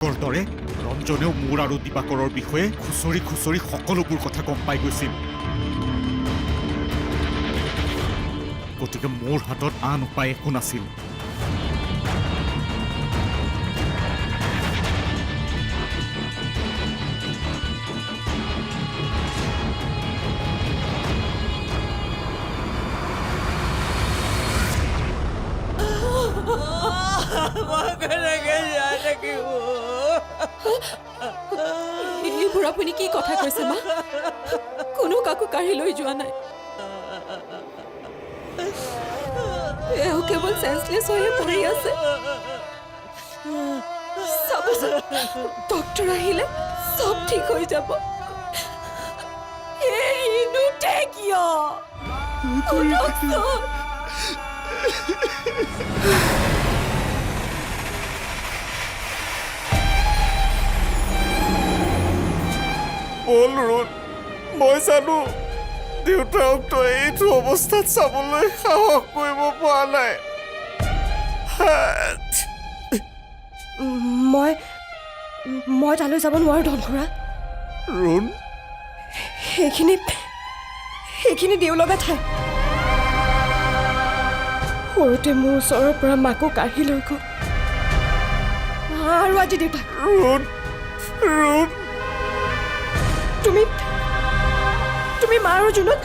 দৰে ৰঞ্জনেও মোৰ আৰু দিবাকৰৰ বিষয়ে খুচৰি খুচৰি সকলোবোৰ কথা গম পাই গৈছিল। গতিকে মোৰ হাতত আন উপায় একো নাছিল। এইবোৰ আপুনি কি কথা কৈছে মা? কোনো কাকো কাঢ়ি লৈ যোৱা নাই। এওঁ কেৱল চেন্সলেছ হৈয়ে পৰি আছে। চাবচোন, ডক্টৰ আহিলে চব ঠিক হৈ যাব। এই নুঠে কিয়? উঠকচোন। বল ৰোণ, মই জানো দেউতাক তই এইটো অৱস্থাত চাবলৈ সাহস কৰিব পৰা নাই। মই তালৈ যাব নোৱাৰো ধনখুৰা। ৰোণ, সেইখিনি দেওলগা ঠাই। সৰুতে মোৰ ওচৰৰ পৰা মাকো কাঢ়ি লৈ গ'ল, আৰু আজি দেউতাক। ৰোণ, ৰোণ, তুমি মা আৰু জুনক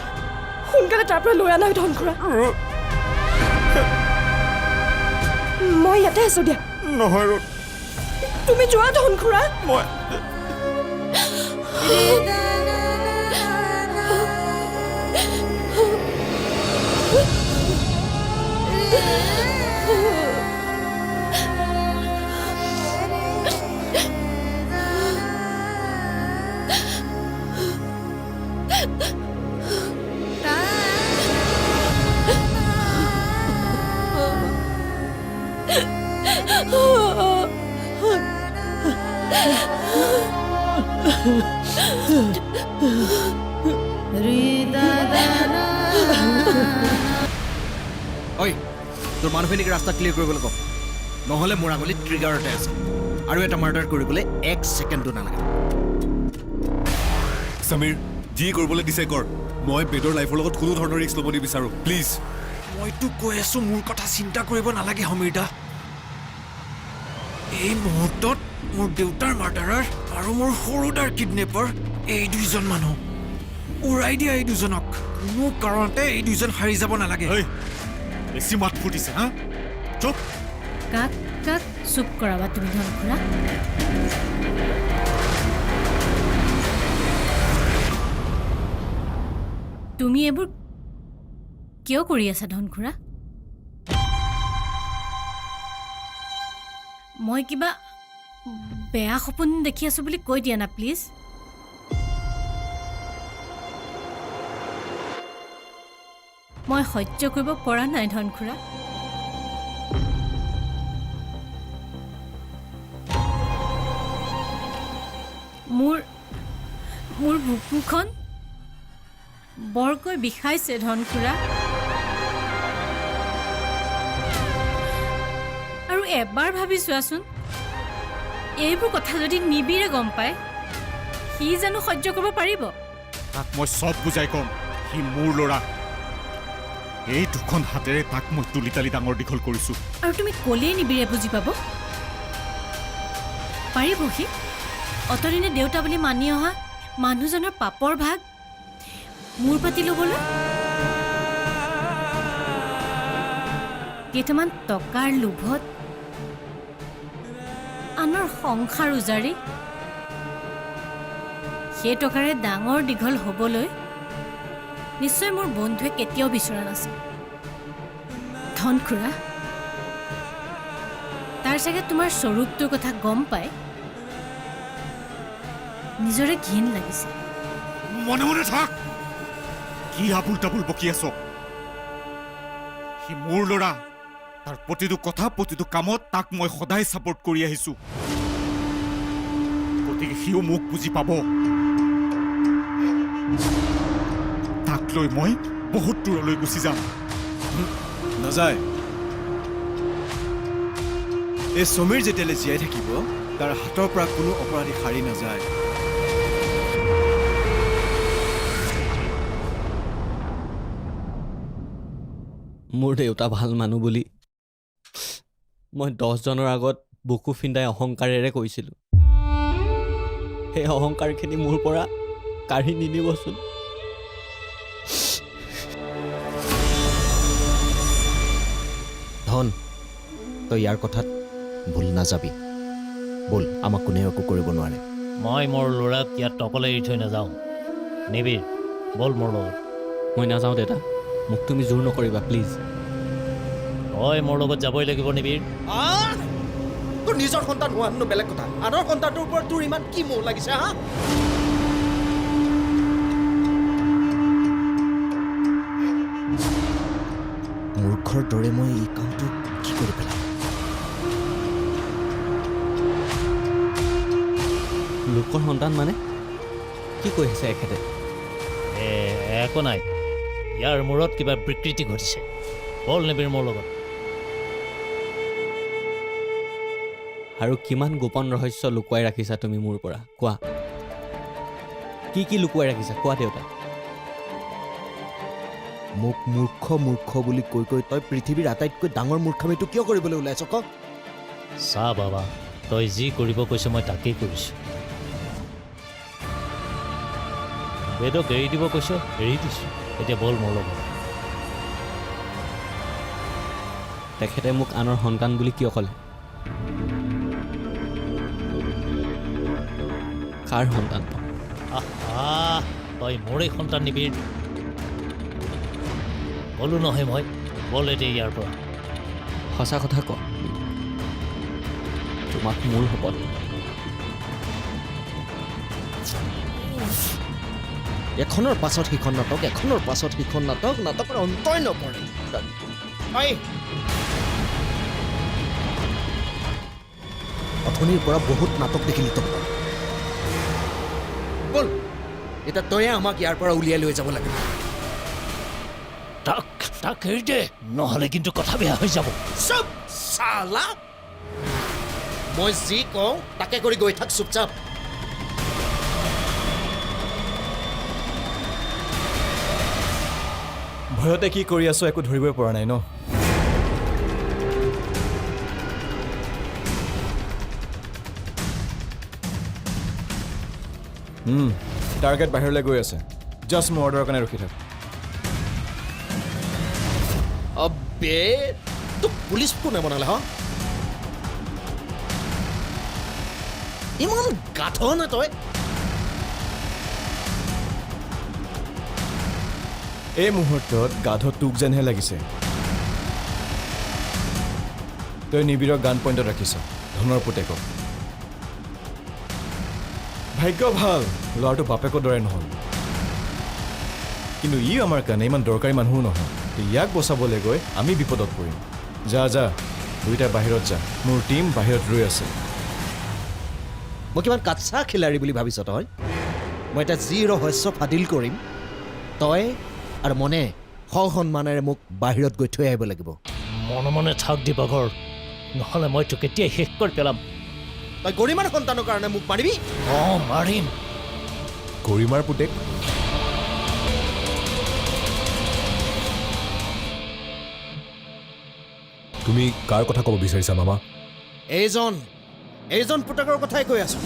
সোনকালে তাৰ পৰা লৈ আনা ধনখুৰা। মই ইয়াতে আছো দিয়া। নহয় ৰোণ, তুমি যোৱা ধনখুৰা। মই ঐ, তোৰ মানুহখিনিক ৰাস্তা ক্লিয়াৰ কৰিবলৈ কওঁ, নহ'লে মোৰ আঙুলিত ট্ৰিগাৰতে আছে আৰু এটা মাৰ্ডাৰ কৰিবলৈ 1 ছেকেণ্ডো নালাগে। সমীৰ, যি কৰিবলৈ দিছে কৰ। মই বেদৰ লাইফৰ লগত কোনো ধৰণৰ ৰিস্ক ল'ব নিবিচাৰোঁ, প্লিজ। মইতো কৈ আছো মোৰ কথা চিন্তা কৰিব নালাগে সমীৰ দা। এই মুহূৰ্তত মোৰ দেউতাৰ মাৰ্ডাৰাৰ আৰু মোৰ সৰুদাৰ কিডনেপাৰ এই দুইজন মানুহ উৰাই দিয়া। এই দুজনক কোনো কাৰণতে এই দুইজন হাৰি যাব নালাগে। বেছি মাত ফুটিছে হা? চুপ। কাক কাক চুপ কৰাবা তুমি ধনখুৰা? তুমি এইবোৰ কিয় কৰি আছা ধনখুৰা? মই কিবা বেয়া সপোন দেখি আছো বুলি কৈ দিয়া না প্লিজ। মই সহ্য কৰিব পৰা নাই ধনখুৰা। মোৰ বুকুখন বৰকৈ বিষাইছে ধনখুৰা। আৰু এবাৰ ভাবি চোৱাচোন, এইবোৰ কথা যদি নিবিৰে গম পায়, সি জানো সহ্য কৰিব পাৰিব? তাক মই চব বুজাই ক'ম, সি মোৰ ল'ৰা। এই দুখন হাতেৰে তাক মই তুলি তালি ডাঙৰ দীঘল কৰিছোঁ। আৰু তুমি ক'লেই নিবিৰে বুজি পাব পাৰিব? সি অতদিনে দেউতা বুলি মানি অহা মানুহজনৰ পাপৰ ভাগ মূৰ পাতি ল'বলৈ? কেইটামান টকাৰ লোভত আনৰ সংসাৰ উজাৰি সেই টকাৰে ডাঙৰ দীঘল হ'বলৈ নিশ্চয় মোৰ বন্ধুৱে কেতিয়াও বিচৰা নাছিল। ধনখুৰা, তাৰ চাগে তোমাৰ স্বৰূপটোৰ কথা গম পাই নিজৰে ঘিণ লাগিছে। মনে মনে থাক। কি আবুল তাবুল বকি আছ? সি মোৰ ল'ৰা। তাৰ প্ৰতিটো কথা, প্ৰতিটো কামত তাক মই সদায় ছাপোৰ্ট কৰি আহিছো। গতিকে সিও মোক বুজি পাব। তাক লৈ মই বহুত দূৰলৈ গুচি যাম। নাযায়। এই সমীৰ যেতিয়ালৈ জীয়াই থাকিব তাৰ হাতৰ পৰা কোনো অপৰাধী সাৰি নাযায়। মোৰ দেউতা ভাল মানুহ বুলি মই 10 জনৰ আগত বুকু ফিন্দাই অহংকাৰেৰে কৈছিলোঁ। সেই অহংকাৰখিনি মোৰ পৰা কাঢ়ি নিনিবচোন। ধন, তই ইয়াৰ কথাত ভুল নাযাবি। ব'ল, আমাক কোনেও একো কৰিব নোৱাৰে। মই মোৰ ল'ৰাক ইয়াত অকলে এৰি থৈ নাযাওঁ। নিবিৰ, ব'ল মোৰ লগত। মই নাযাওঁ দেউতা, মোক তুমি জোৰ নকৰিবা প্লিজ। তই মোৰ লগত যাবই লাগিব নিবিৰ। তোৰ নিজৰ সন্তান হোৱা হেনো বেলেগ কথা, আনৰ সন্তানটোৰ ওপৰত তোৰ ইমান কি মোহ লাগিছে হা? মূৰ্খৰ দৰে মই এই কামটো কি কৰি পেলাম? লোকৰ সন্তান মানে কি কৈ আছে এখেতে? একো নাই, ইয়াৰ মূৰত কিবা বিকৃতি ঘটিছে। ব'ল নিবিৰ মোৰ লগত। আৰু কিমান গোপন ৰহস্য লুকুৱাই ৰাখিছা তুমি মোৰ পৰা? কোৱা, কি লুকুৱাই ৰাখিছা কোৱা দেউতা। মোক মূৰ্খ মূৰ্খ বুলি কৈ কৈ তই পৃথিৱীৰ আটাইতকৈ ডাঙৰ মূৰ্খামিটো কিয় কৰিবলৈ ওলাইছ ক? চা বাবা, তই যি কৰিব কৈছ মই তাকেই কৰিছোঁ। বেদক এৰি দিব কৈছ, এৰি দিছোঁ। এতিয়া ব'ল মোৰ লগত। তেখেতে মোক আনৰ সন্তান বুলি কিয় ক'লে? কাৰ সন্তান? তই মোৰেই সন্তান নিবিৰ। ক'লো নহয় মই, ব'ল এতিয়া ইয়াৰ পৰা। সঁচা কথা ক, তোমাক মোৰ শপত। এখনৰ পাছত সিখন নাটক, এখনৰ পাছত সিখন নাটক, নাটকৰ অন্তই নপৰে। অথনিৰ পৰা বহুত নাটক দেখিলি তই। ব'ল, এতিয়া তয়ে আমাক ইয়াৰ পৰা উলিয়াই লৈ যাব লাগে। তাক এৰি দে, নহ'লে কিন্তু কথা বেয়া হৈ যাব। চুপ চালা, মই যি কওঁ তাকে কৰি গৈ থাক চুপচাপ। ভয়তে কি কৰি আছো একো ধৰিবই পৰা নাই ন? টাৰ্গেট বাহিৰলৈ গৈ আছে। জাষ্ট মোৰ অৰ্ডাৰৰ কাৰণে ৰখি থাক। अबे तो पुलिस কোনে বনালে হ? ইমান গাধ না তই? এই মুহূৰ্তত গাধ তোক যেনহে লাগিছে। তই নিবিড়ক গান পইণ্টত ৰাখিছ, ধনৰ পুতেকক। ভাগ্য ভাল, ল'ৰাটো বাপেকৰ দৰে নহ'ল। কিন্তু ই আমাৰ কাৰণে ইমান দৰকাৰী মানুহো নহয়। ইয়াক বচাবলৈ গৈ আমি বিপদত পৰিম। যা দুইটা বাহিৰত যা, মোৰ টীম বাহিৰত ৰৈ আছে। মই কিমান কাচ্চা খিলাৰী বুলি ভাবিছ তই? মই এতিয়া যি ৰহস্য ফাদিল কৰিম, তই আৰু মনে সন্মানেৰে মোক বাহিৰত গৈ থৈ আহিব লাগিব। মনে মনে থাক দিবাঘৰ, নহ'লে মই তোক এতিয়াই শেষ কৰি পেলাম। তই গৰিমাৰ সন্তানৰ কাৰণে মোক মাৰিবি? মাৰিম। গৰিমাৰ পুতেক? তুমি কাৰ কথা ক'ব বিচাৰিছা মামা? এইজন পুতেকৰ কথাই কৈ আছো।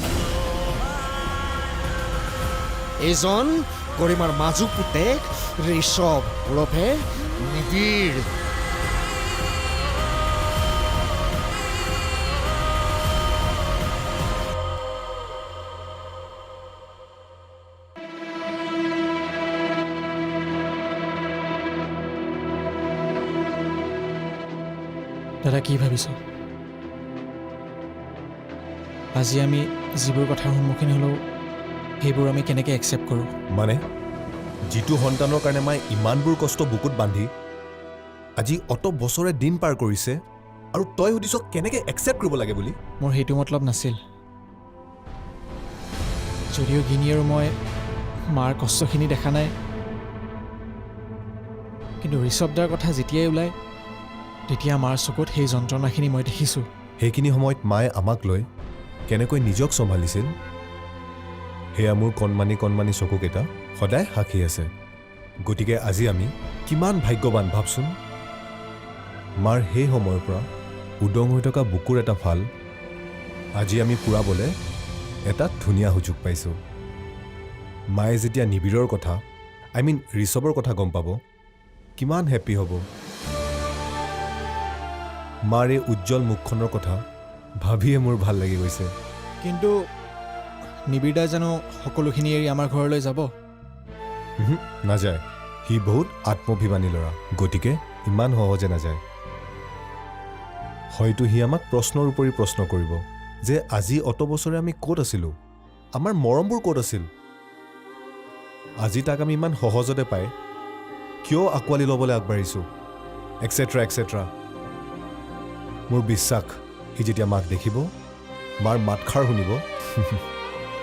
এইজন গৰিমাৰ মাজু পুতেক ঋষভ ওৰফে নিবিড়। দাদা কি ভাবিছ? আজি আমি যিবোৰ কথাৰ সন্মুখীন হ'লেও সেইবোৰ আমি কেনেকৈ একচেপ্ট কৰোঁ? মানে যিটো সন্তানৰ কাৰণে মায়ে ইমানবোৰ কষ্ট বুকুত বান্ধি আজি অত বছৰে দিন পাৰ কৰিছে, আৰু তই সুধিছ কেনেকৈ একচেপ্ট কৰিব লাগে বুলি? মোৰ সেইটো মতলব নাছিল। যদিও গিনি আৰু মই মাৰ কষ্টখিনি দেখা নাই, কিন্তু ঋষভ দাৰ কথা যেতিয়াই ওলায় তেতিয়া মাৰ চকুত সেই যন্ত্ৰণাখিনি মই দেখিছোঁ। সেইখিনি সময়ত মায়ে আমাক লৈ কেনেকৈ নিজক চম্ভালিছিল সেয়া মোৰ কণমানি কণমানি চকুকেইটা সদায় সাক্ষী আছে। গতিকে আজি আমি কিমান ভাগ্যৱান ভাবচোন। মাৰ সেই সময়ৰ পৰা উদং হৈ থকা বুকুৰ এটা ফাল আজি আমি পূৰাবলৈ এটা ধুনীয়া সুযোগ পাইছোঁ। মায়ে যেতিয়া নিবিড়ৰ কথা ঋষভৰ কথা গম পাব কিমান হেপ্পী হ'ব। মাৰ এই উজ্জ্বল মুখখনৰ কথা ভাবিয়ে মোৰ ভাল লাগি গৈছে। কিন্তু নিবিড়দাই জানো সকলোখিনি এৰি আমাৰ ঘৰলৈ যাব? নাযায়। সি বহুত আত্মভিমানী ল'ৰা, গতিকে ইমান সহজে নাযায়। হয়তো সি আমাক প্ৰশ্নৰ উপৰি প্ৰশ্ন কৰিব যে আজি অত বছৰে আমি ক'ত আছিলোঁ, আমাৰ মৰমবোৰ ক'ত আছিল। আজি তাক আমি ইমান সহজতে পাই কিয় আঁকোৱালি ল'বলৈ আগবাঢ়িছোঁ, এক্সেট্ৰা এক্সেট্ৰা। মোৰ বিশ্বাস সি যেতিয়া মাক দেখিব, মাৰ মাতষাৰ শুনিব,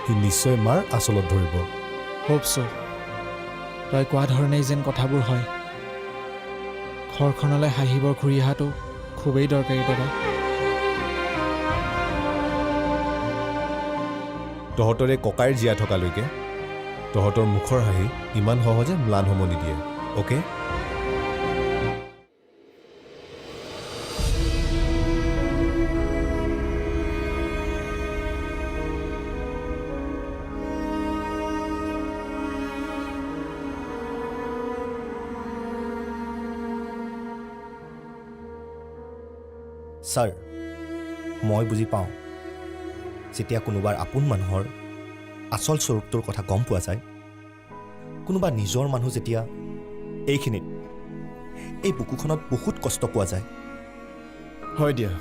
সি নিশ্চয় মাৰ আচলত ধৰিব। হোপ চ' তই কোৱা ধৰণেই যেন কথাবোৰ হয়। ঘৰখনলৈ হাঁহিবৰ ঘূৰি অহাটো খুবেই দৰকাৰী দাদা। তহঁতৰে ককাইৰ জীয়াই থকালৈকে তহঁতৰ মুখৰ হাঁহি ইমান সহজে ম্লান হ'ব নিদিয়ে, অ'কে? ছাৰ, মই বুজি পাওঁ যেতিয়া কোনোবাৰ আপোন মানুহৰ আচল স্বৰূপটোৰ কথা গম পোৱা যায়, কোনোবা নিজৰ মানুহ যেতিয়া এইখিনিত এই বুকুখনত বহুত কষ্ট পোৱা যায়। হয় দিয়া,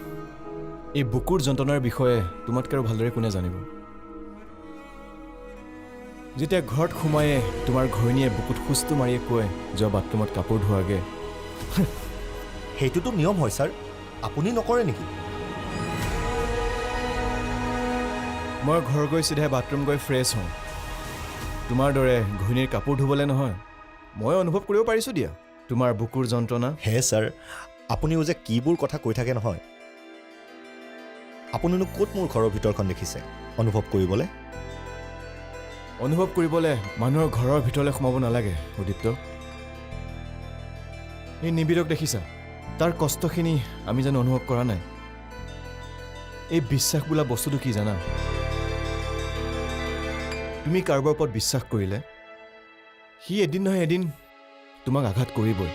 এই বুকুৰ যন্ত্ৰণাৰ বিষয়ে তোমাতকৈ আৰু ভালদৰে কোনে জানিব। যেতিয়া ঘৰত সোমায়ে তোমাৰ ঘৈণীয়ে বুকুত খোজটো মাৰিয়ে কয় যোৱা বাথৰুমত কাপোৰ ধোৱাগে, সেইটোতো নিয়ম হয় ছাৰ, আপুনি নকৰে নেকি? মই ঘৰ গৈ চিধাই বাথৰুম গৈ ফ্ৰেছ হওঁ। তোমাৰ দৰে ঘৈণীৰ কাপোৰ ধুবলৈ নহয়। মই অনুভৱ কৰিব পাৰিছোঁ দিয়া তোমাৰ বুকুৰ যন্ত্ৰণা। হে ছাৰ, আপুনিও যে কিবোৰ কথা কৈ থাকে নহয়। আপুনিনো ক'ত মোৰ ঘৰৰ ভিতৰখন দেখিছে অনুভৱ কৰিবলৈ? অনুভৱ কৰিবলৈ মানুহৰ ঘৰৰ ভিতৰলৈ সোমাব নালাগে উদিপ্ত। এই নিবিড়ক দেখিছা, তাৰ কষ্টখিনি আমি জানো অনুভৱ কৰা নাই? এই বিশ্বাস বোলা বস্তুটো কি জানা? তুমি কাৰোবাৰ ওপৰত বিশ্বাস কৰিলে সি এদিন নহয় এদিন তোমাক আঘাত কৰিবই।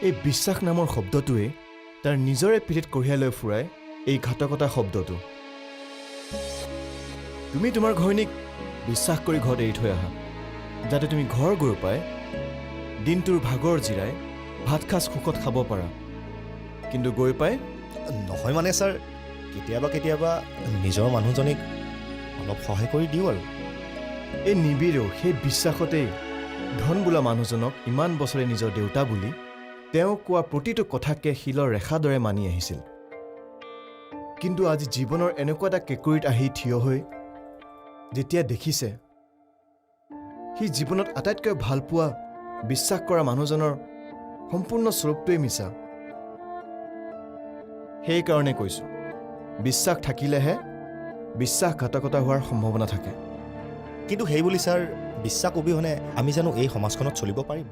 এই বিশ্বাস নামৰ শব্দটোৱে তাৰ নিজৰে পিঠিত কঢ়িয়াই লৈ ফুৰাই এই ঘাতকতা শব্দটো। তুমি তোমাৰ ঘৈণীক বিশ্বাস কৰি ঘৰত এৰি থৈ আহা, যাতে তুমি ঘৰ গৈ পাই দিনটোৰ ভাগৰ জিৰাই ভাত সাজ সুখত খাব পাৰা। কিন্তু গৈ পাই নহয় মানে ছাৰ, কেতিয়াবা কেতিয়াবা নিজৰ মানুহজনীক অলপ সহায় কৰি দিওঁ আৰু। এই নিবিড়েও সেই বিশ্বাসতেই ধন বোলা মানুহজনক ইমান বছৰে নিজৰ দেউতা বুলি তেওঁ কোৱা প্ৰতিটো কথাকে শিলৰ ৰেখাৰ দৰে মানি আহিছিল। কিন্তু আজি জীৱনৰ এনেকুৱা এটা কেঁকুৰিত আহি থিয় হৈ যেতিয়া দেখিছে সি জীৱনত আটাইতকৈ ভাল পোৱা বিশ্বাস কৰা মানুহজনৰ সম্পূৰ্ণ স্বৰূপটোৱেই মিছা। সেইকাৰণে কৈছোঁ, বিশ্বাস থাকিলেহে বিশ্বাসঘাতকতা হোৱাৰ সম্ভাৱনা থাকে। কিন্তু সেই বুলি ছাৰ, বিশ্বাস অবিহনে আমি জানো এই সমাজখনত চলিব পাৰিম?